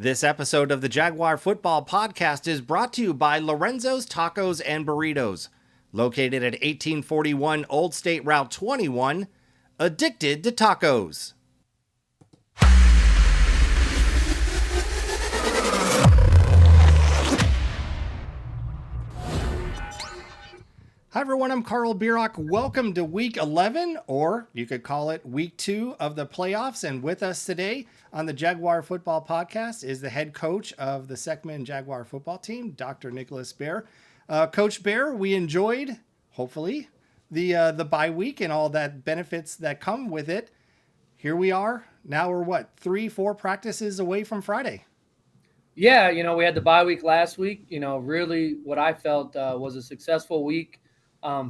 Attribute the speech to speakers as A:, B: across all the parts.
A: This episode of the Jaguar Football Podcast is brought to you by Lorenzo's Tacos and Burritos, located at 1841 Old State Route 21, addicted to tacos. Hi everyone, I'm Carl Bierock. Welcome to week 11, or you could call it week 2 of the playoffs. And with us today on the Jaguar Football Podcast is the head coach of the Seckman Jaguar football team, Dr. Nicholas Bear. Coach Bear, we enjoyed, hopefully, the bye week and all that benefits that come with it. Here we are. Now we're 3-4 practices away from Friday.
B: Yeah, we had the bye week last week. Really what I felt was a successful week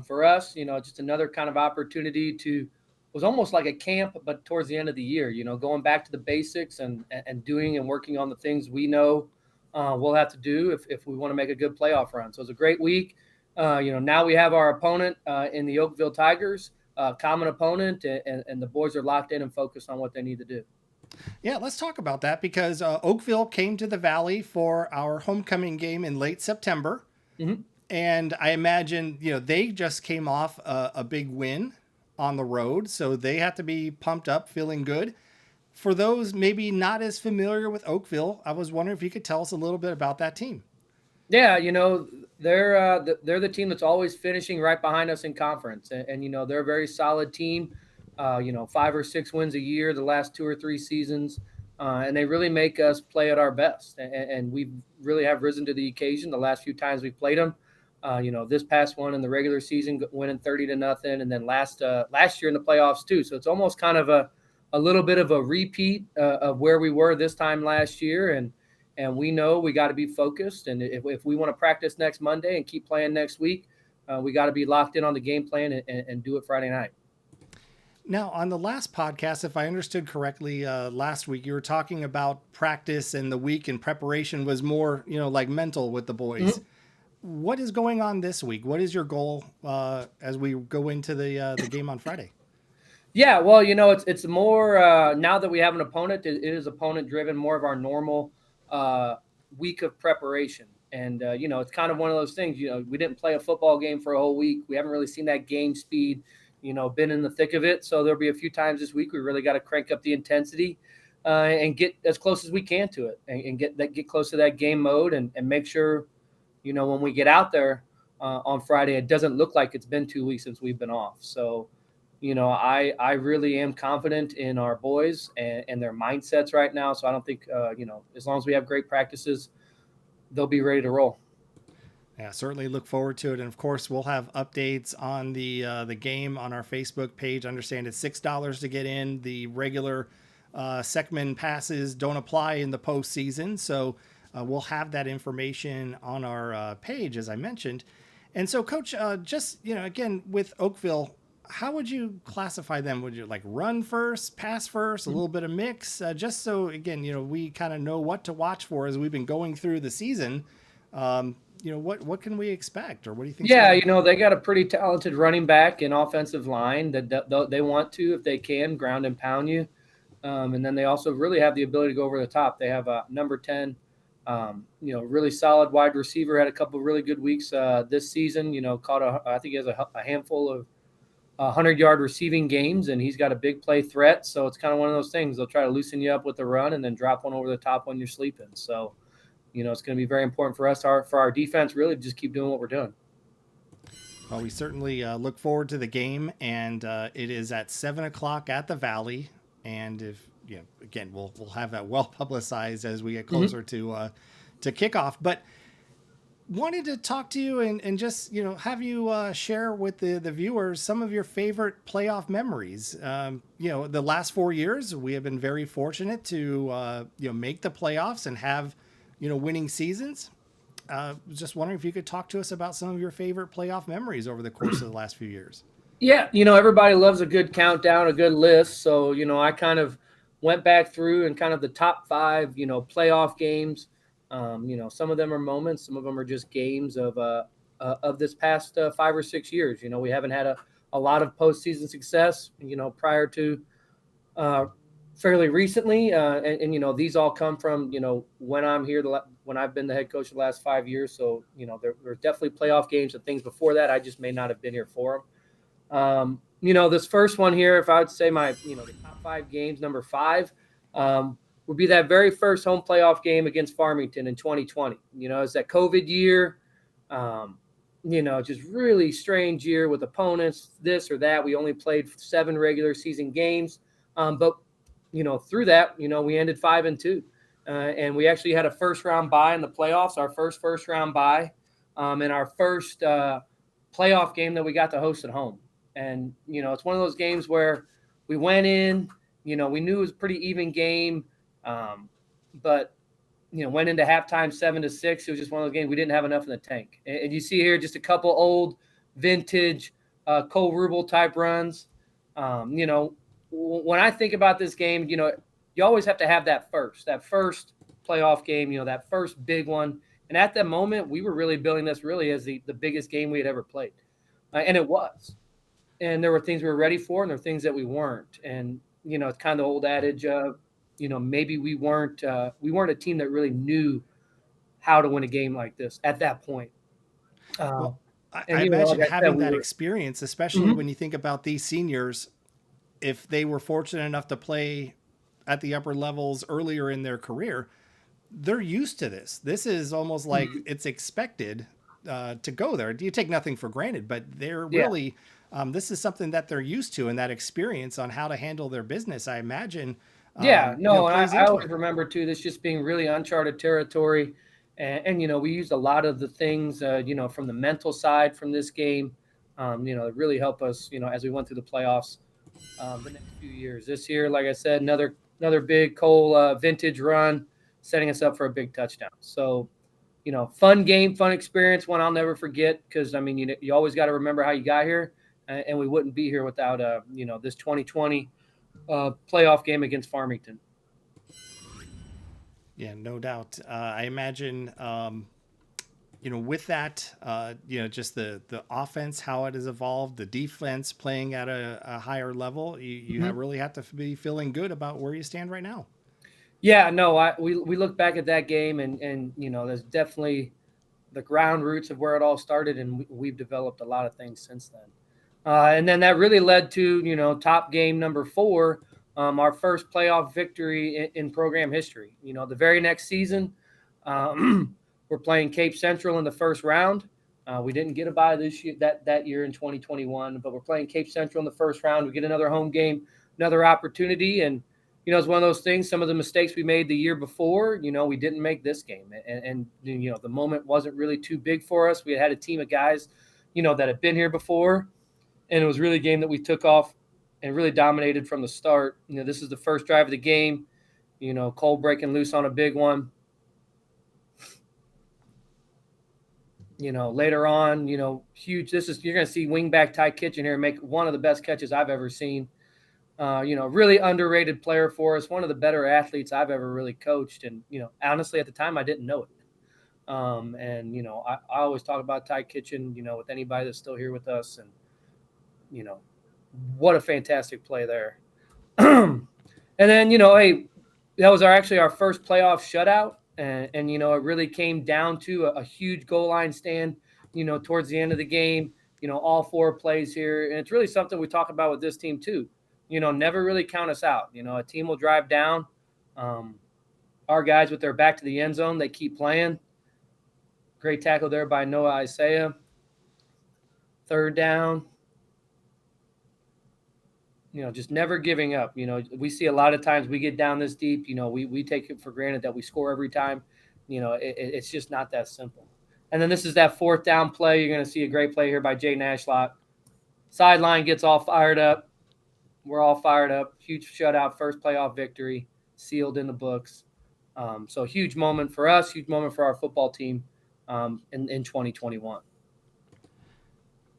B: for us. Just another kind of opportunity was almost like a camp, but towards the end of the year, going back to the basics and doing and working on the things we know we'll have to do if we want to make a good playoff run. So it was a great week. Now we have our opponent in the Oakville Tigers, common opponent, and the boys are locked in and focused on what they need to do.
A: Yeah, let's talk about that because Oakville came to the Valley for our homecoming game in late September.
B: Mm-hmm.
A: And I imagine, they just came off a big win on the road, so they have to be pumped up, feeling good. For those maybe not as familiar with Oakville, I was wondering if you could tell us a little bit about that team.
B: Yeah, they're the team that's always finishing right behind us in conference, and they're a very solid team. 5 or 6 wins a year the last 2 or 3 seasons, and they really make us play at our best. And we really have risen to the occasion the last few times we've played them. This past one in the regular season, winning 30-0, and then last year in the playoffs too. So it's almost kind of a little bit of a repeat of where we were this time last year. And we know we got to be focused. And if we want to practice next Monday and keep playing next week, we got to be locked in on the game plan and do it Friday night.
A: Now, on the last podcast, if I understood correctly, last week, you were talking about practice and the week and preparation was more, like mental with the boys. Mm-hmm. What is going on this week? What is your goal as we go into the game on Friday?
B: Yeah, well, it's more now that we have an opponent, it is opponent driven, more of our normal week of preparation. And, it's kind of one of those things, we didn't play a football game for a whole week. We haven't really seen that game speed, been in the thick of it. So there'll be a few times this week we really got to crank up the intensity and get as close as we can to it and get close to that game mode and make sure, when we get out there on Friday, it doesn't look like it's been 2 weeks since we've been off. So, I really am confident in our boys and their mindsets right now. So I don't think, as long as we have great practices, they'll be ready to roll.
A: Yeah, certainly look forward to it. And of course, we'll have updates on the game on our Facebook page. I understand it's $6 to get in. The regular Seckman passes don't apply in the postseason. So we'll have that information on our page, as I mentioned. And so, Coach, again, with Oakville, how would you classify them? Would you like run first, pass first, a little bit of mix? Just so, again, we kind of know what to watch for as we've been going through the season. What can we expect, or what do you think?
B: Yeah, they got a pretty talented running back and offensive line that they want to, if they can, ground and pound you. And then they also really have the ability to go over the top. They have a number 10, really solid wide receiver, had a couple of really good weeks this season, I think he has a handful of 100-yard receiving games, and he's got a big play threat. So it's kind of one of those things. They'll try to loosen you up with the run and then drop one over the top when you're sleeping. So, it's going to be very important for us, for our defense, really just keep doing what we're doing.
A: Well, we certainly look forward to the game, and it is at 7:00 at the Valley. And if again, we'll have that well publicized as we get closer to kickoff. But wanted to talk to you and just have you share with the viewers some of your favorite playoff memories. The last 4 years we have been very fortunate to make the playoffs and have winning seasons. Just wondering if you could talk to us about some of your favorite playoff memories over the course of the last few years.
B: Yeah, everybody loves a good countdown, a good list. So, I kind of went back through and kind of the top 5, playoff games. Some of them are moments, some of them are just games of this past 5 or 6 years. We haven't had a lot of postseason success, prior to fairly recently, and these all come from when I'm here, when I've been the head coach the last 5 years. So there's definitely playoff games and things before that. I just may not have been here for them. This first one here, if I would say my the top 5 games, number 5 would be that very first home playoff game against Farmington in 2020. It's that COVID year. Um, just really strange year with opponents, this or that. We only played 7 regular season games, but through that, we ended 5-2, and we actually had a first round bye in the playoffs, our first round bye, and our first playoff game that we got to host at home. And it's one of those games where we went in, we knew it was a pretty even game, but went into halftime 7-6. It was just one of those games we didn't have enough in the tank. And you see here just a couple old vintage Cole Ruble type runs. When I think about this game, you always have to have that first playoff game, that first big one. And at that moment, we were really building this really as the biggest game we had ever played. And it was. And there were things we were ready for, and there were things that we weren't. And, it's kind of the old adage of, maybe we weren't a team that really knew how to win a game like this at that point.
A: Well,
B: And
A: I imagine
B: like I said,
A: having
B: we
A: that
B: were.
A: experience, especially
B: Mhm.
A: when you think about these seniors, if they were fortunate enough to play at the upper levels earlier in their career, they're used to this. This is almost like
B: Mhm.
A: it's expected to go there. You take nothing for granted, but they're
B: Yeah.
A: really, this is something that they're used to, and that experience on how to handle their business, I imagine,
B: Yeah, no, and
A: plays
B: I
A: into
B: always
A: it.
B: remember too this just being really uncharted territory, and we used a lot of the things from the mental side from this game, that really help us as we went through the playoffs the next few years. This year, like I said, another big Cole vintage run, setting us up for a big touchdown. So fun game, fun experience, one I'll never forget because I mean you always got to remember how you got here, and we wouldn't be here without this 2020 playoff game against Farmington.
A: Yeah, no doubt. I imagine, with that, just the offense, how it has evolved, the defense playing at a higher level, you
B: Mhm.
A: really have to be feeling good about where you stand right now.
B: Yeah, no, we look back at that game and there's definitely the ground roots of where it all started, and we've developed a lot of things since then. And then that really led to top game number 4, our first playoff victory in program history. The very next season, we're playing Cape Central in the first round. We didn't get a bye this year that year in 2021, but we're playing Cape Central in the first round. We get another home game, another opportunity, and it's one of those things. Some of the mistakes we made the year before, we didn't make this game, and the moment wasn't really too big for us. We had a team of guys, that had been here before, and it was really a game that we took off and really dominated from the start. This is the first drive of the game. Cole breaking loose on a big one. Later on, huge. You're going to see wingback Ty Kitchen here make one of the best catches I've ever seen. Really underrated player for us, one of the better athletes I've ever really coached. And, honestly, at the time, I didn't know it. And, I always talk about Ty Kitchen, with anybody that's still here with us. And, you know, what a fantastic play there. And then, hey, that was actually our first playoff shutout. And it really came down to a huge goal line stand, towards the end of the game, all 4 plays here. And it's really something we talk about with this team too. Never really count us out. A team will drive down. Um, our guys with their back to the end zone, they keep playing. Great tackle there by Noah Isaiah. Third down, just never giving up. We see a lot of times we get down this deep, we take it for granted that we score every time. It's just not that simple. And then this is that fourth down play. You're going to see a great play here by Jay Nashlot. Sideline gets all fired up. We're all fired up. Huge shutout, first playoff victory, sealed in the books. So huge moment for us, huge moment for our football team in 2021.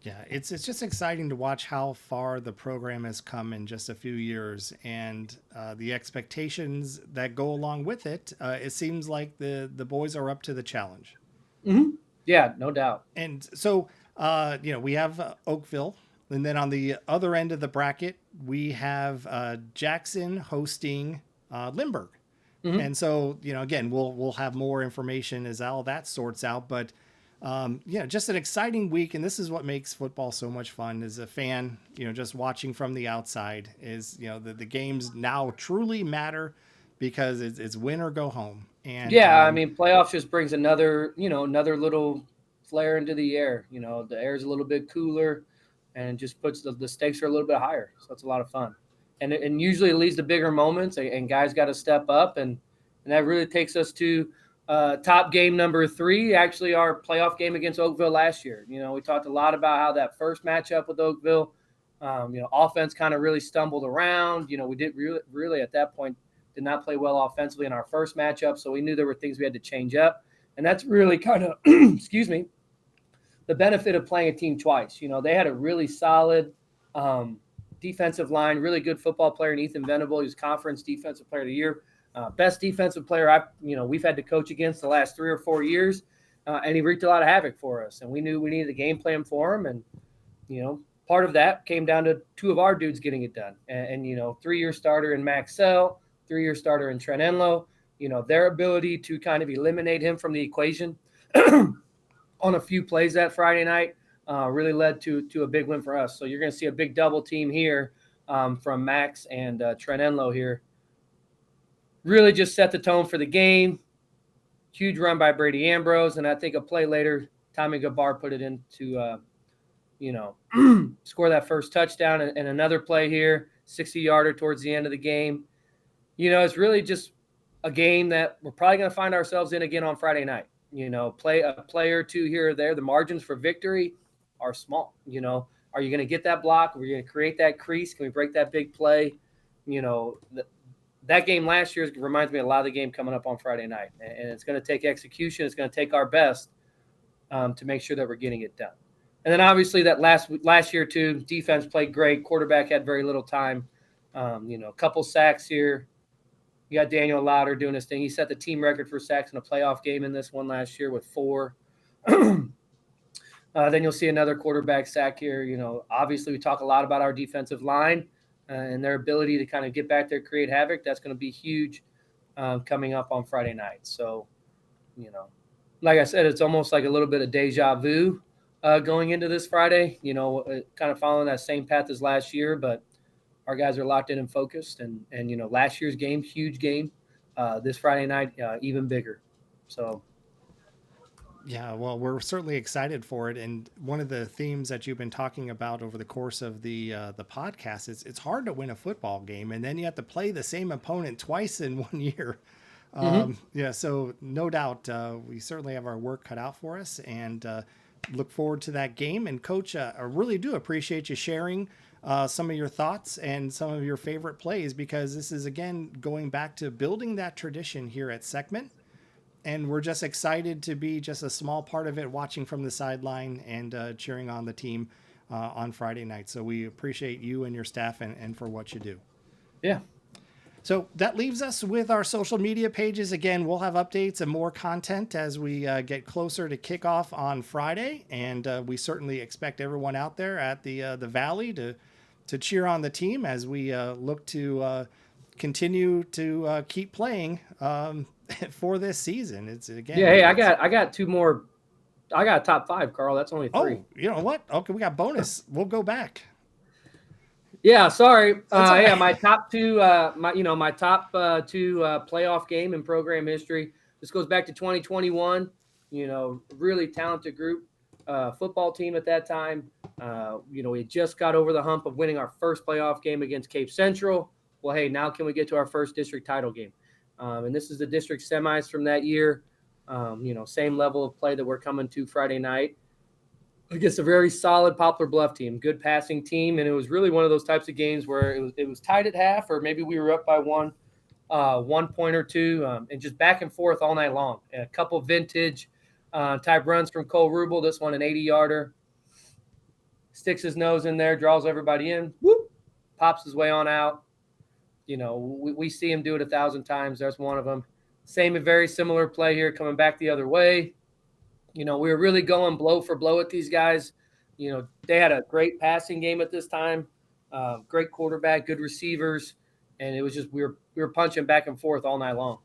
A: Yeah, it's just exciting to watch how far the program has come in just a few years, and the expectations that go along with it. It seems like the boys are up to the challenge.
B: Mm-hmm. Yeah, no doubt.
A: And so, we have Oakville And then on the other end of the bracket, we have Jackson hosting Limburg.
B: Mm-hmm.
A: And so, again, we'll have more information as all that sorts out. But just an exciting week, and this is what makes football so much fun. As a fan, just watching from the outside, is the games now truly matter because it's win or go home. And
B: Yeah, I mean, playoffs just brings another little flare into the air. The air's a little bit cooler, and just puts the stakes are a little bit higher. So it's a lot of fun, and usually it leads to bigger moments, and guys got to step up, and that really takes us to top game number 3. Actually, our playoff game against Oakville last year. We talked a lot about how that first matchup with Oakville, offense kind of really stumbled around. We did really at that point did not play well offensively in our first matchup, so we knew there were things we had to change up. And that's really kind of, excuse me, the benefit of playing a team twice. They had a really solid defensive line, really good football player in Ethan Venable. He was conference defensive player of the year, best defensive player we've had to coach against the last 3 or 4 years, and he wreaked a lot of havoc for us. And we knew we needed a game plan for him, and part of that came down to 2 of our dudes getting it done, and 3-year starter in Max Sell, 3-year starter in Trent Enlow. Their ability to kind of eliminate him from the equation on a few plays that Friday night really led to a big win for us. So you're going to see a big double team here from Max and Trent Enlow here. Really just set the tone for the game. Huge run by Brady Ambrose, and I think a play later, Tommy Gabar put it into score that first touchdown, and another play here, 60-yarder towards the end of the game. It's really just a game that we're probably going to find ourselves in again on Friday night. Play a play or two here or there. The margins for victory are small. Are you going to get that block? Are you going to create that crease? Can we break that big play? That game last year reminds me a lot of the game coming up on Friday night. And it's going to take execution. It's going to take our best to make sure that we're getting it done. And then obviously that last year too, defense played great. Quarterback had very little time. A couple sacks here. You got Daniel Lauder doing his thing. He set the team record for sacks in a playoff game in this one last year with 4. Then you'll see another quarterback sack here. Obviously we talk a lot about our defensive line and their ability to kind of get back there, create havoc. That's going to be huge coming up on Friday night. So, like I said, it's almost like a little bit of deja vu going into this Friday, kind of following that same path as last year, but our guys are locked in and focused, and last year's game, huge game. This Friday night, even bigger. So,
A: yeah, well, we're certainly excited for it. And one of the themes that you've been talking about over the course of the podcast is it's hard to win a football game, and then you have to play the same opponent twice in 1 year. Yeah, so no doubt we certainly have our work cut out for us, and look forward to that game. And Coach, I really do appreciate you sharing some of your thoughts and some of your favorite plays, because this is, again, going back to building that tradition here at Segment. And we're just excited to be just a small part of it, watching from the sideline and cheering on the team on Friday night. So we appreciate you and your staff and for what you do.
B: Yeah.
A: So that leaves us with our social media pages. Again, we'll have updates and more content as we get closer to kickoff on Friday. And we certainly expect everyone out there at the Valley to cheer on the team as we look to continue to keep playing for this season. It's again.
B: Yeah. Hey, I got 2 more. I got top 5, Carl. That's only 3.
A: Oh, you know what? Okay, we got bonus. We'll go back.
B: Yeah, sorry. Yeah, my top 2, my top 2 playoff game in program history. This goes back to 2021. Really talented group, football team at that time. We just got over the hump of winning our first playoff game against Cape Central. Well, hey, now can we get to our first district title game? And this is the district semis from that year. Same level of play that we're coming to Friday night against a very solid Poplar Bluff team, good passing team. And it was really one of those types of games where it was tied at half, or maybe we were up by 1 point or 2, and just back and forth all night long. And a couple vintage type runs from Cole Rubel. This one, an 80-yarder. Sticks his nose in there, draws everybody in, whoop, pops his way on out. We see him do it 1,000 times. There's one of them. Same and very similar play here, coming back the other way. We were really going blow for blow at these guys. They had a great passing game at this time, great quarterback, good receivers, and it was just we were punching back and forth all night long.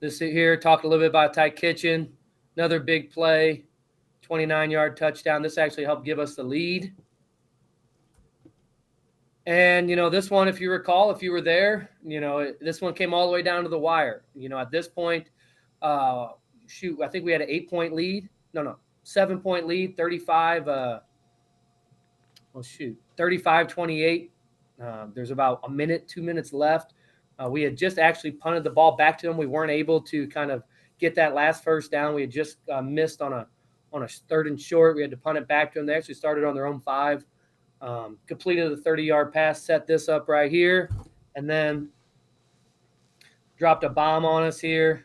B: This here talk a little bit about Ty Kitchen, another big play, 29-yard touchdown. This actually helped give us the lead. And, this one, if you recall, if you were there, this one came all the way down to the wire. At this point, I think we had an 8-point lead. No, 7-point lead, 35. 35-28. There's about a minute, 2 minutes left. We had just actually punted the ball back to them. We weren't able to kind of get that last first down. We had just missed on a 3rd and short. We had to punt it back to them. They actually started on their own 5. Completed the 30-yard pass, set this up right here, and then dropped a bomb on us here.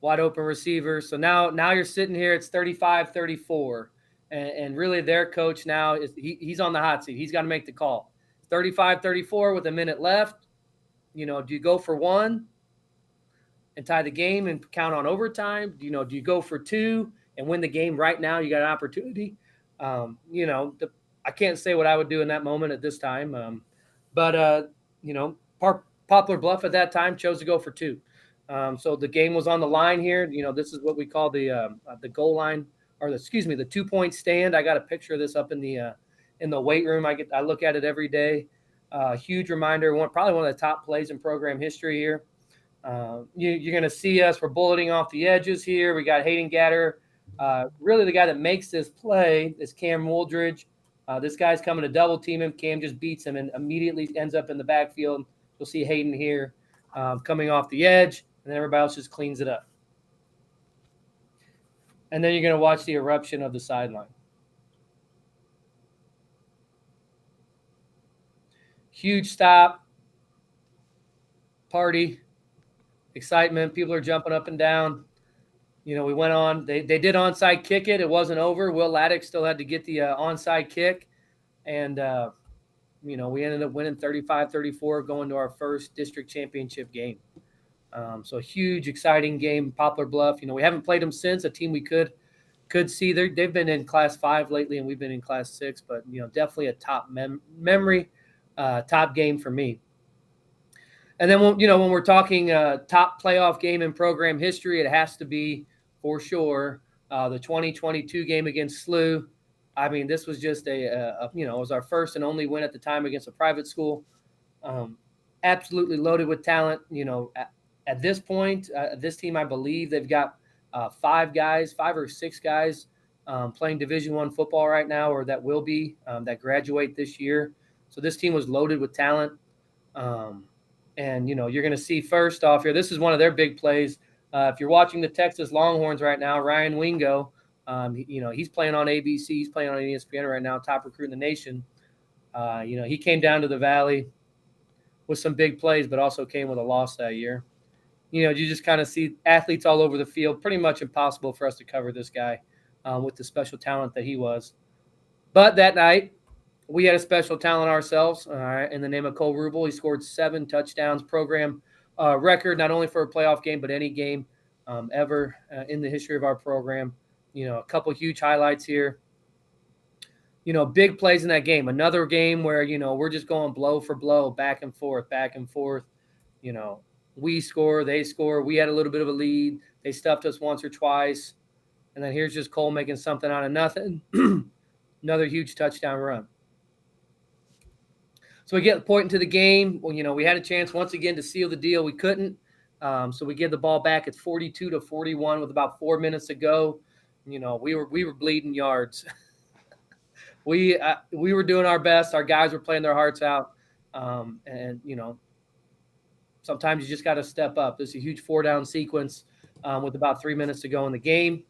B: Wide open receiver. So now you're sitting here. It's 35-34. And really their coach now, he's on the hot seat. He's got to make the call. 35-34 with a minute left. Do you go for 1 and tie the game and count on overtime? Do you go for 2 and win the game right now? You got an opportunity. I can't say what I would do in that moment at this time. But Poplar Bluff at that time chose to go for 2. So the game was on the line here. This is what we call the goal line, or the 2-point stand. I got a picture of this up in the weight room. I look at it every day. Huge reminder. Probably one of the top plays in program history here. You're going to see us. We're bulleting off the edges here. We got Hayden Gatter. Really the guy that makes this play is Cam Wooldridge. This guy's coming to double team him. Cam just beats him and immediately ends up in the backfield. You'll see Hayden here coming off the edge, and then everybody else just cleans it up. And then you're going to watch the eruption of the sideline. Huge stop, party, excitement. People are jumping up and down. We went on. They did onside kick it. It wasn't over. Will Laddick still had to get the onside kick. And, we ended up winning 35-34, going to our first district championship game. So huge, exciting game, Poplar Bluff. We haven't played them since, a team we could see. They've been in Class 5 lately, and we've been in Class 6. But, definitely a top memory, top game for me. And then, when we're talking top playoff game in program history, it has to be, for sure, the 2022 game against SLU. I mean, this was just it was our first and only win at the time against a private school. Absolutely loaded with talent. At this point, this team, I believe they've got 5 or 6 guys playing Division I football right now, or that will be that graduate this year. So this team was loaded with talent. And, you're going to see first off here, this is one of their big plays. If you're watching the Texas Longhorns right now, Ryan Wingo, he's playing on ABC. He's playing on ESPN right now, top recruit in the nation. He came down to the Valley with some big plays, but also came with a loss that year. You just kind of see athletes all over the field. Pretty much impossible for us to cover this guy with the special talent that he was. But that night, we had a special talent ourselves, in the name of Cole Rubel. He scored 7 touchdowns, program record, not only for a playoff game, but any game ever in the history of our program. A couple huge highlights here. Big plays in that game. Another game where, we're just going blow for blow, back and forth, back and forth. We score, they score. We had a little bit of a lead. They stuffed us once or twice. And then here's just Cole making something out of nothing. Another huge touchdown run. So we get the point into the game. Well, we had a chance once again to seal the deal. We couldn't. So we give the ball back at 42-41 with about 4 minutes to go. We were bleeding yards. we were doing our best. Our guys were playing their hearts out. And sometimes you just got to step up. This is a huge 4-down sequence with about 3 minutes to go in the game.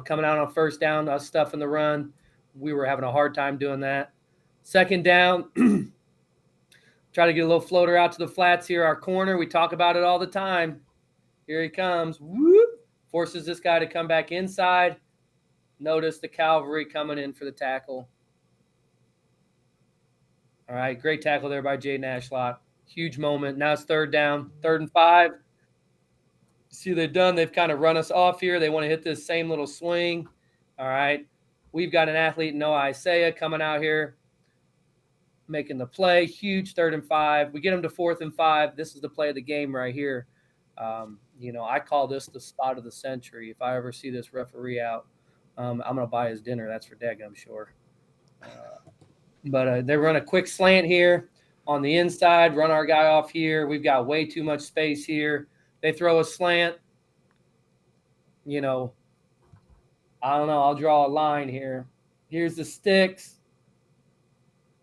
B: Coming out on first down, us stuffing the run. We were having a hard time doing that. Second down, try to get a little floater out to the flats here. Our corner, we talk about it all the time. Here he comes. Whoop. Forces this guy to come back inside. Notice the cavalry coming in for the tackle. All right, great tackle there by Jaden Ashlock. Huge moment. Now it's third down, 3rd and 5. See, they've done. They've kind of run us off here. They want to hit this same little swing. All right. We've got an athlete, Noah Isaiah, coming out here, making the play. Huge 3rd and 5. We get him to 4th and 5. This is the play of the game right here. I call this the spot of the century. If I ever see this referee out, I'm going to buy his dinner. That's for Deg, I'm sure. But they run a quick slant here on the inside, run our guy off here. We've got way too much space here. They throw a slant. I don't know. I'll draw a line here. Here's the sticks.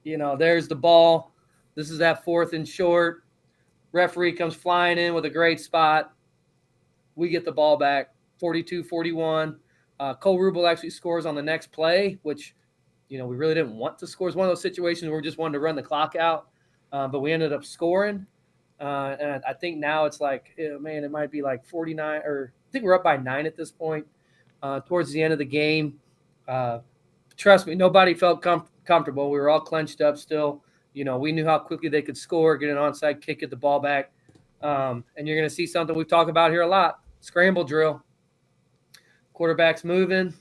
B: There's the ball. This is that 4th and short. Referee comes flying in with a great spot. We get the ball back, 42-41. Cole Rubel actually scores on the next play, which, we really didn't want to score. It's one of those situations where we just wanted to run the clock out, but we ended up scoring. And I think now it's like, it might be like 49, or I think we're up by 9 at this point. Towards the end of the game, trust me, nobody felt comfortable. We were all clenched up still. We knew how quickly they could score, get an onside kick, get the ball back. And you're going to see something we've talked about here a lot, scramble drill. Quarterback's moving.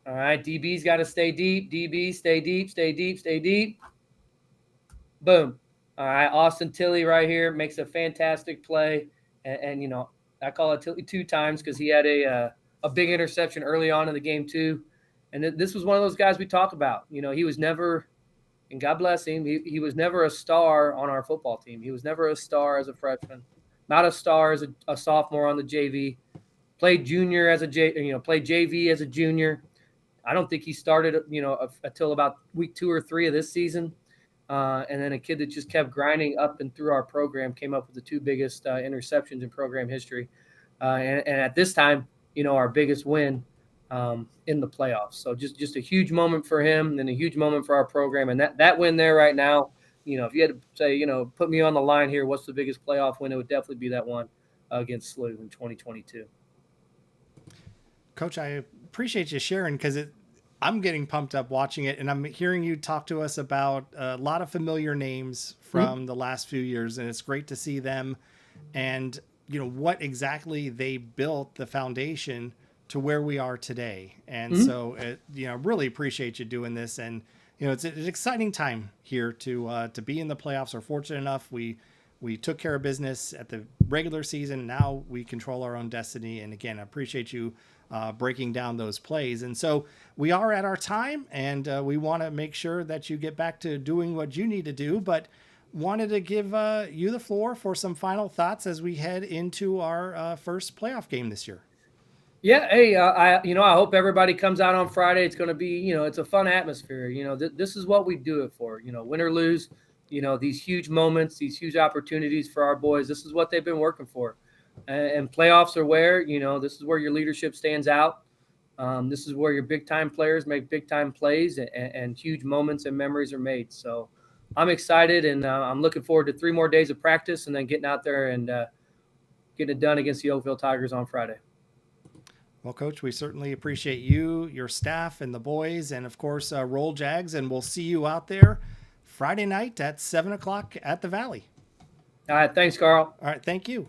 B: All right, DB's got to stay deep. DB, stay deep, stay deep, stay deep. Boom. All right, Austin Tilley right here makes a fantastic play. And I call it Tilley 2 times because he had a big interception early on in the game too. And this was one of those guys we talk about. He was never, and God bless him, he was never a star on our football team. He was never a star as a freshman, not a star as a sophomore on the JV. Played junior as played JV as a junior. I don't think he started, until about week 2 or 3 of this season. And then a kid that just kept grinding up and through our program came up with the 2 biggest interceptions in program history. And at this time, our biggest win in the playoffs. So just a huge moment for him and a huge moment for our program. And that win there right now, if you had to say, put me on the line here, what's the biggest playoff win? It would definitely be that one against SLU in 2022.
A: Coach, I appreciate you sharing because I'm getting pumped up watching it, and I'm hearing you talk to us about a lot of familiar names from the last few years, and it's great to see them and what exactly they built the foundation to where we are today. And so really appreciate you doing this, and it's an exciting time here to be in the playoffs. We're fortunate enough we took care of business at the regular season. Now we control our own destiny. And again, I appreciate you breaking down those plays. And so we are at our time, and we want to make sure that you get back to doing what you need to do, but wanted to give you the floor for some final thoughts as we head into our first playoff game this year.
B: Yeah. Hey, I hope everybody comes out on Friday. It's going to be, it's a fun atmosphere. This is what we do it for, win or lose, these huge moments, these huge opportunities for our boys. This is what they've been working for. And playoffs are where, this is where your leadership stands out. This is where your big-time players make big-time plays and huge moments and memories are made. So I'm excited, and I'm looking forward to 3 more days of practice and then getting out there and getting it done against the Oakville Tigers on Friday.
A: Well, Coach, we certainly appreciate you, your staff, and the boys, and, of course, Roll Jags, and we'll see you out there Friday night at 7 o'clock at the Valley.
B: All right. Thanks, Carl.
A: All right. Thank you.